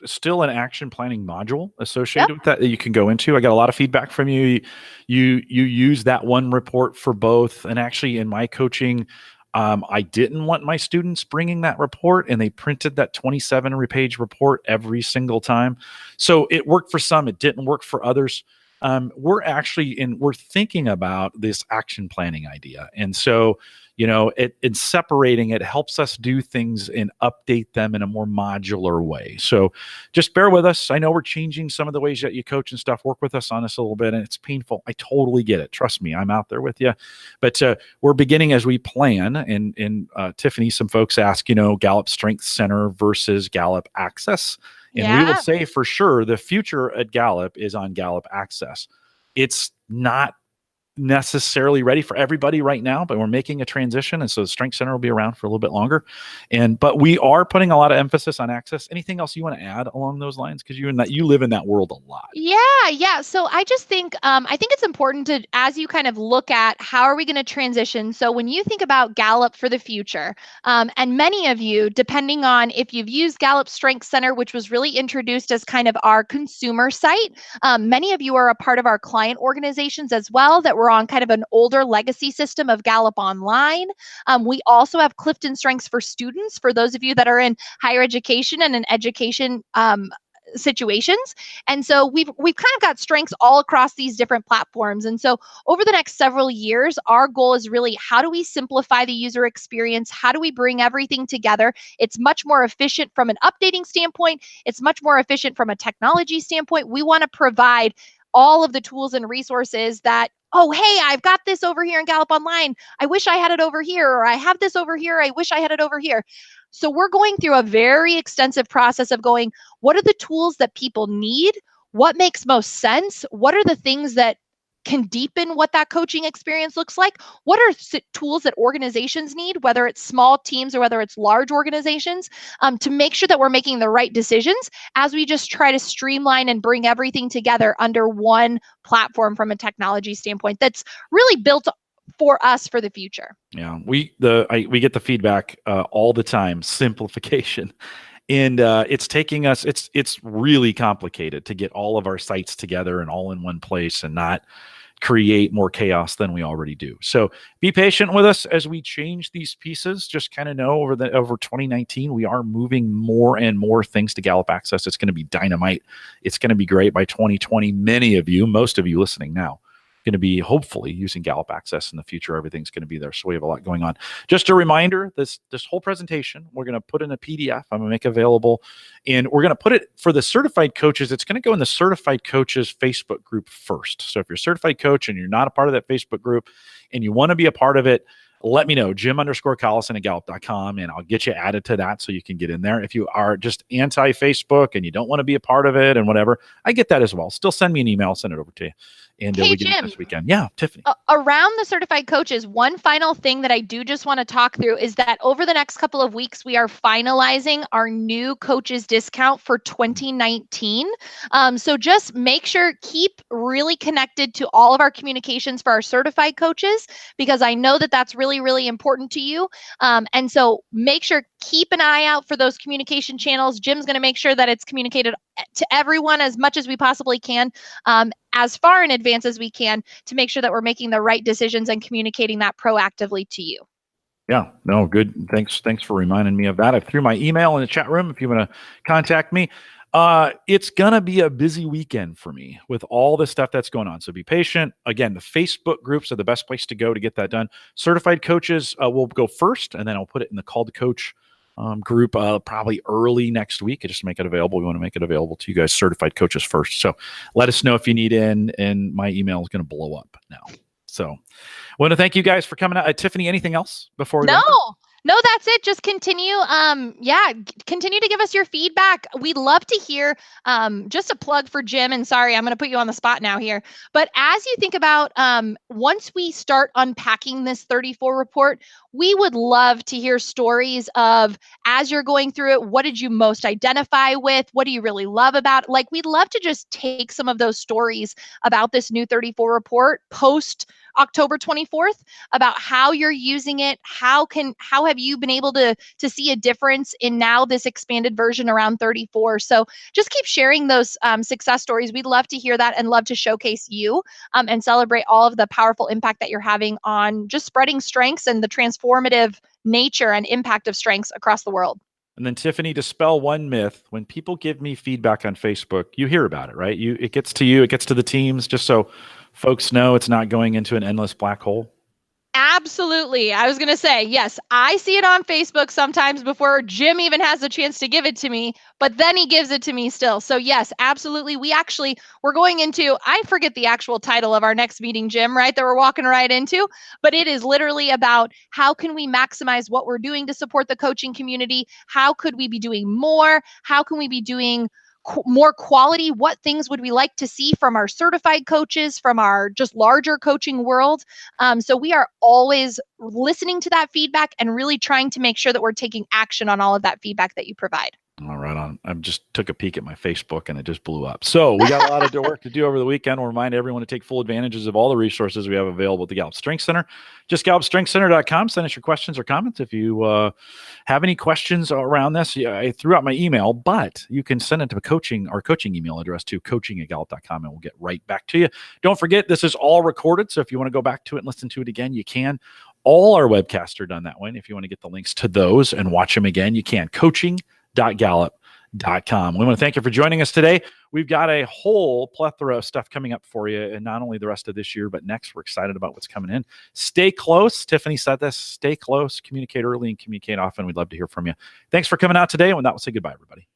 Speaker 1: still an action planning module associated with that you can go into. I got a lot of feedback from you. You use that one report for both. And actually in my coaching, I didn't want my students bringing that report, and they printed that 27-page report every single time. So it worked for some, it didn't work for others. We're thinking about this action planning idea. And so, in separating it helps us do things and update them in a more modular way. So just bear with us. I know we're changing some of the ways that you coach and stuff. Work with us on this a little bit, and it's painful. I totally get it. Trust me, I'm out there with you. But we're beginning as we plan. And Tiffany, some folks ask, Gallup Strength Center versus Gallup Access. And we will say for sure the future at Gallup is on Gallup Access. It's not necessarily ready for everybody right now, but we're making a transition, and so the Strength Center will be around for a little bit longer. But we are putting a lot of emphasis on access. Anything else you want to add along those lines? Because you live in that world a lot.
Speaker 2: Yeah. So I just think it's important to, as you kind of look at how are we going to transition. So when you think about Gallup for the future, and many of you, depending on if you've used Gallup Strength Center, which was really introduced as kind of our consumer site, many of you are a part of our client organizations as well that we're on kind of an older legacy system of Gallup Online. We also have Clifton Strengths for students, for those of you that are in higher education and in education situations. And so we've kind of got strengths all across these different platforms. And so over the next several years, our goal is really, how do we simplify the user experience? How do we bring everything together? It's much more efficient from an updating standpoint. It's much more efficient from a technology standpoint. We want to provide all of the tools and resources that, oh, hey, I've got this over here in Gallup Online. I wish I had it over here, or I have this over here. I wish I had it over here. So we're going through a very extensive process of going, what are the tools that people need? What makes most sense? What are the things that can deepen what that coaching experience looks like? What are tools that organizations need, whether it's small teams or whether it's large organizations, to make sure that we're making the right decisions as we just try to streamline and bring everything together under one platform from a technology standpoint that's really built for us for the future.
Speaker 1: Yeah, we get the feedback all the time, simplification. And it's taking us, it's really complicated to get all of our sites together and all in one place and not create more chaos than we already do. So be patient with us as we change these pieces. Just kind of know over 2019, we are moving more and more things to Gallup Access. It's going to be dynamite. It's going to be great by 2020. Most of you listening now, going to be hopefully using Gallup Access in the future. Everything's going to be there. So we have a lot going on. Just a reminder, this whole presentation, we're going to put in a PDF. I'm going to make available, and we're going to put it for the certified coaches. It's going to go in the certified coaches Facebook group first. So if you're a certified coach and you're not a part of that Facebook group and you want to be a part of it, let me know, Jim_Collison at Gallup.com, and I'll get you added to that so you can get in there. If you are just anti-Facebook and you don't want to be a part of it and whatever, I get that as well. Still send me an email. I'll send it over to you. And
Speaker 2: hey,
Speaker 1: we get it this weekend. Yeah, Tiffany.
Speaker 2: Around the certified coaches, one final thing that I do just want to talk through is that over the next couple of weeks, we are finalizing our new coaches discount for 2019. So just make sure, keep really connected to all of our communications for our certified coaches, because I know that that's really, really important to you. And so make sure, keep an eye out for those communication channels. Jim's going to make sure that it's communicated to everyone as much as we possibly can, as far in advance as we can, to make sure that we're making the right decisions and communicating that proactively to you.
Speaker 1: Yeah, no, good. Thanks for reminding me of that. I threw my email in the chat room if you want to contact me. It's going to be a busy weekend for me with all the stuff that's going on. So be patient. Again, the Facebook groups are the best place to go to get that done. Certified coaches will go first, and then I'll put it in the Call to Coach group probably early next week. I just make it available. We want to make it available to you guys, certified coaches first. So let us know if you need in, and my email is going to blow up now. So I want to thank you guys for coming out. Tiffany, anything else before we go?
Speaker 2: No, that's it. Just continue. Continue to give us your feedback. We'd love to hear. Just a plug for Jim, and sorry, I'm going to put you on the spot now here. But as you think about once we start unpacking this 34 report, we would love to hear stories of, as you're going through it, what did you most identify with? What do you really love about it? Like, we'd love to just take some of those stories about this new 34 report post October 24th, about how you're using it, how have you been able to see a difference in now this expanded version around 34. So just keep sharing those success stories. We'd love to hear that and love to showcase you and celebrate all of the powerful impact that you're having on just spreading strengths and the transformative nature and impact of strengths across the world.
Speaker 1: And then, Tiffany, dispel one myth. When people give me feedback on Facebook, you hear about it, right? It gets to you, it gets to the teams, just so folks know it's not going into an endless black hole.
Speaker 2: Absolutely. I was going to say, yes, I see it on Facebook sometimes before Jim even has a chance to give it to me, but then he gives it to me still. So yes, absolutely. We're going into, I forget the actual title of our next meeting, Jim, right? That we're walking right into, but it is literally about how can we maximize what we're doing to support the coaching community? How could we be doing more? How can we be doing more quality? What things would we like to see from our certified coaches, from our just larger coaching world? So we are always listening to that feedback and really trying to make sure that we're taking action on all of that feedback that you provide.
Speaker 1: All right, on. I just took a peek at my Facebook and it just blew up. So we got a lot of work to do over the weekend. We'll remind everyone to take full advantages of all the resources we have available at the Gallup Strength Center. Just GallupStrengthCenter.com. Send us your questions or comments if you have any questions around this. Yeah, I threw out my email, but you can send it to our coaching email address to coaching@gallup.com, and we'll get right back to you. Don't forget, this is all recorded, so if you want to go back to it and listen to it again, you can. All our webcasts are done that way. And if you want to get the links to those and watch them again, you can. Coaching.gallup.com. We want to thank you for joining us today. We've got a whole plethora of stuff coming up for you, and not only the rest of this year, but next. We're excited about what's coming in. Stay close. Tiffany said this. Stay close. Communicate early and communicate often. We'd love to hear from you. Thanks for coming out today. And with that, we'll say goodbye, everybody.